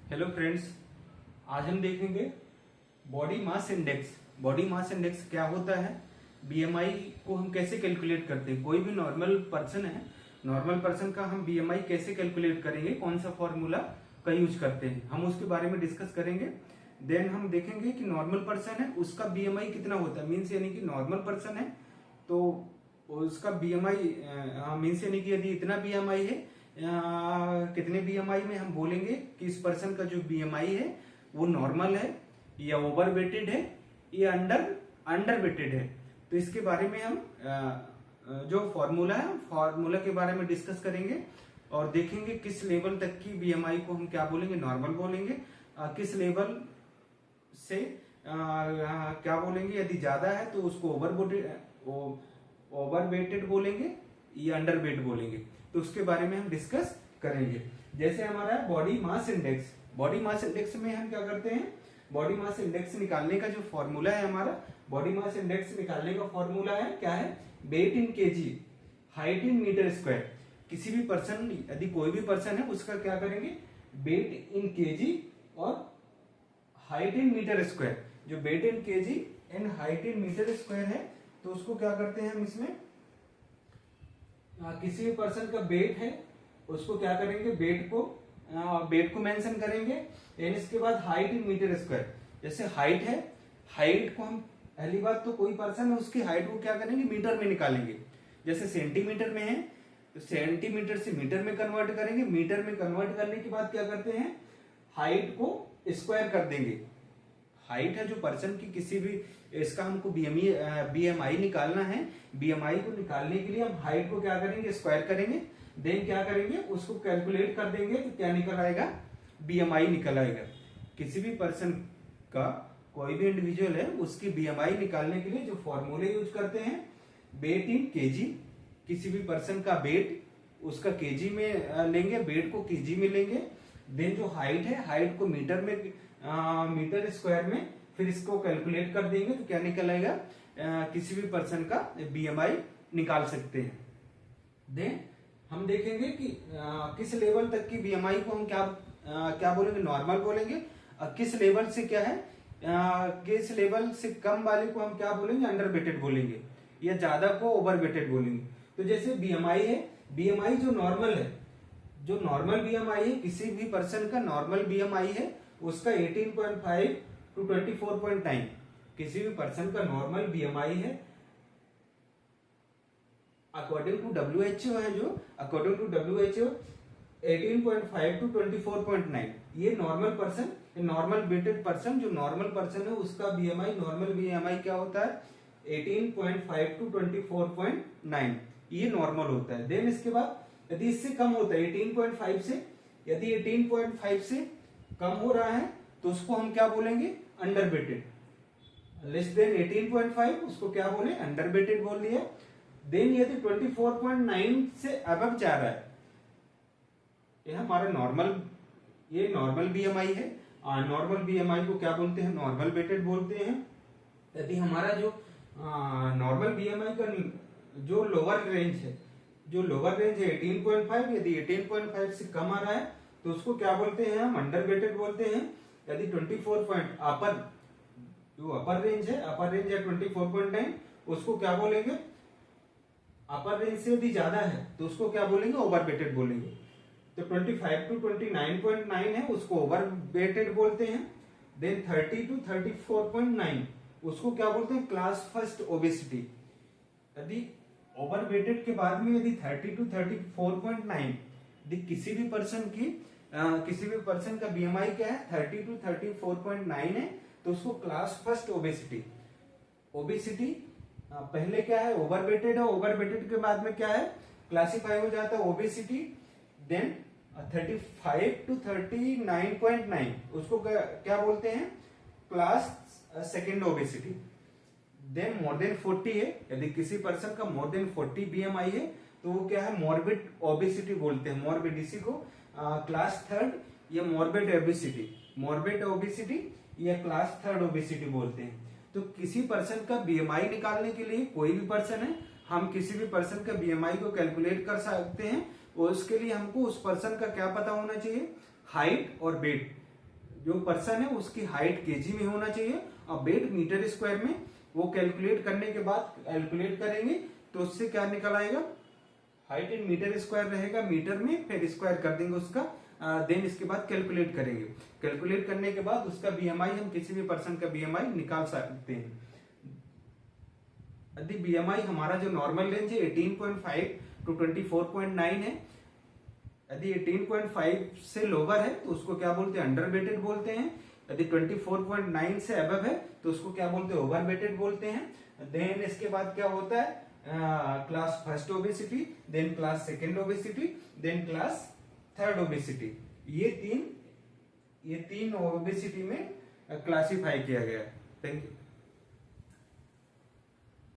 Hello friends, आज हम देखेंगे body mass index. Body mass index क्या होता है, बीएमआई को हम कैसे कैलकुलेट करते हैं। कोई भी नॉर्मल पर्सन है, नॉर्मल पर्सन का हम बीएमआई कैसे कैलकुलेट करेंगे, कौन सा फॉर्मूला का यूज करते हैं, हम उसके बारे में डिस्कस करेंगे। देन हम देखेंगे कि नॉर्मल पर्सन है उसका बीएमआई कितना होता है, मीन्स यानी कि नॉर्मल पर्सन है तो उसका बीएमआई मीन्स यानी कि यदि इतना बीएमआई है, कितने बीएमआई में हम बोलेंगे कि इस पर्सन का जो बीएमआई है वो नॉर्मल है या ओवर वेटेड है या अंडर वेटेड है। तो इसके बारे में हम जो फॉर्मूला है, फॉर्मूला के बारे में डिस्कस करेंगे और देखेंगे किस लेवल तक की बीएमआई को हम क्या बोलेंगे, नॉर्मल बोलेंगे, किस लेवल से क्या बोलेंगे, यदि ज्यादा है तो उसको ओवर वेटेड बोलेंगे या अंडर वेट बोलेंगे। तो उसके बारे में हम डिस्कस करेंगे। जैसे हमारा body mass index, body mass index में हम क्या करते हैं, बॉडी मास इंडेक्स निकालने का जो फॉर्मूला है, हमारा बॉडी मास इंडेक्स निकालने का फॉर्मूला है क्या है, weight in kg, height in metre square. किसी भी पर्सन, यदि कोई भी पर्सन है उसका क्या करेंगे, वेट इन केजी और हाइट इन मीटर स्क्वायर। जो weight in kg and height in metre square है तो उसको क्या करते हैं हम, इसमें किसी भी पर्सन का वेट है उसको क्या करेंगे, वेट को मेंशन करेंगे। एंड इसके बाद हाइट इन मीटर स्क्वायर। जैसे हाइट है, हाइट को हम पहली बात तो कोई पर्सन है उसकी हाइट को क्या करेंगे, मीटर में निकालेंगे। जैसे सेंटीमीटर में है तो सेंटीमीटर से मीटर में कन्वर्ट करेंगे। मीटर में कन्वर्ट करने के बाद क्या करते हैं, हाइट को स्क्वायर कर देंगे। हाइट है जो पर्सन की, किसी भी, इसका हमको बीएमआई निकालना है। बीएमआई को निकालने के लिए हम हाइट को क्या करेंगे, स्क्वायर करेंगे। देन क्या करेंगे, उसको कैलकुलेट कर देंगे तो क्या निकल आएगा, बीएमआई निकल आएगा। किसी भी पर्सन का, कोई भी इंडिविजुअल है उसकी बीएमआई निकालने के लिए जो फॉर्मूले यूज करते हैं, वेट इन केजी, किसी भी पर्सन का वेट उसका केजी में लेंगे, वेट को केजी में लेंगे। देन जो हाइट है, हाइट को मीटर में, मीटर स्क्वायर में, फिर इसको कैलकुलेट कर देंगे तो क्या निकल आएगा, किसी भी पर्सन का बीएमआई निकाल सकते हैं। देन हम देखेंगे कि किस लेवल तक की बीएमआई को हम क्या बोलेंगे, नॉर्मल बोलेंगे। किस लेवल से क्या है, किस लेवल से कम वाले को हम क्या बोलेंगे, अंडर वेटेड बोलेंगे, या ज्यादा को ओवर वेटेड बोलेंगे। तो जैसे बीएमआई है, बीएमआई जो नॉर्मल है, जो नॉर्मल बीएमआई है, किसी भी पर्सन का नॉर्मल बीएमआई है उसका 18.5 टू 24.9। किसी भी पर्सन का नॉर्मल बीएमआई है अकॉर्डिंग टू WHO है, जो अकॉर्डिंग टू WHO 18.5 टू 24.9। ये normal person, normal weighted person, जो नॉर्मल पर्सन है उसका बीएमआई, नॉर्मल बीएमआई क्या होता है, 18.5 टू 24.9, ये नॉर्मल होता है। देन इसके बाद यदि इससे कम होता है 18.5 से, यदि 18.5 से कम हो रहा है तो उसको हम क्या बोलेंगे, अंडर वेटेड। लेस देन 18.5 उसको क्या बोले, अंडर वेटेड बोल दिया। देन यदि 24.9 से अबव जा रहा है, ये हमारा नॉर्मल, ये नॉर्मल बीएमआई है। नॉर्मल बीएमआई को क्या बोलते हैं, नॉर्मल वेटेड बोलते हैं। यदि हमारा जो नॉर्मल बीएमआई का जो लोअर रेंज है, जो लोअर रेंज है 18.5, यदि 18.5 से कम आ रहा है तो उसको क्या बोलते हैं, हम अंडर वेटेड बोलते हैं। यदि 24 अपर, जो अपर रेंज है, अपर रेंज है 24.9, उसको क्या बोलेंगे, अपर रेंज से यदि ज्यादा है तो उसको क्या बोलेंगे, ओवर वेटेड बोलेंगे। तो 25 टू 29.9 है उसको ओवर वेटेड बोलते हैं। देन 30 टू 34.9 उसको क्या बोलते हैं, क्लास फर्स्ट ओबेसिटी। यदि ओवर वेटेड के बाद में यदि 30 टू 34.9 किसी भी पर्सन की, किसी भी पर्सन का बीएमआई क्या है, 30 टू 34.9 है तो उसको क्लास फर्स्ट ओबेसिटी। ओबेसिटी पहले क्या है, ओवर वेटेड है, ओवर वेटेड के बाद में क्या है, क्लासिफाई हो जाता है ओबेसिटी। देन 35 टू 39.9 उसको क्या बोलते हैं, class second obesity. Then more than 40 है, यदि किसी पर्सन का मोर देन 40 बीएमआई है तो वो क्या है, मॉर्बिड ओबेसिटी बोलते हैं। मॉर्बिड, इसी को क्लास थर्ड या मॉर्बिड ओबेसिटी, मॉर्बिड ओबेसिटी या क्लास थर्ड ओबेसिटी बोलते हैं। तो किसी पर्सन का बीएमआई निकालने के लिए, कोई भी पर्सन है, हम किसी भी पर्सन का बीएमआई को कैलकुलेट कर सकते हैं। और उसके लिए हमको उस पर्सन का क्या पता होना चाहिए, हाइट और वेट। जो पर्सन है उसकी हाइट केजी में होना चाहिए और वेट मीटर स्क्वायर में। वो कैलकुलेट करने के बाद कैलकुलेट करेंगे तो उससे क्या निकल आएगा, हाइट इन मीटर स्क्वायर रहेगा मीटर में, फिर स्क्वायर कर देंगे उसका, देन इसके बाद कैलकुलेट करेंगे। कैलकुलेट करने के बाद उसका बीएमआई, हम किसी भी पर्सन का बीएमआई निकाल सकते हैं। यदि बीएमआई हमारा जो नॉर्मल रेंज है 18.5 टू 24.9 है, यदि 18.5 से लोअर है तो उसको क्या बोलते हैं, अंडरवेटेड बोलते हैं। यदि 24.9 से अबव है तो उसको क्या बोलते हैं, ओवरवेटेड बोलते हैं। देन इसके बाद क्या होता है, class first obesity, then class second obesity, then class third obesity. ये तीन ओबेसिटी में क्लासिफाई किया गया है। Thank you.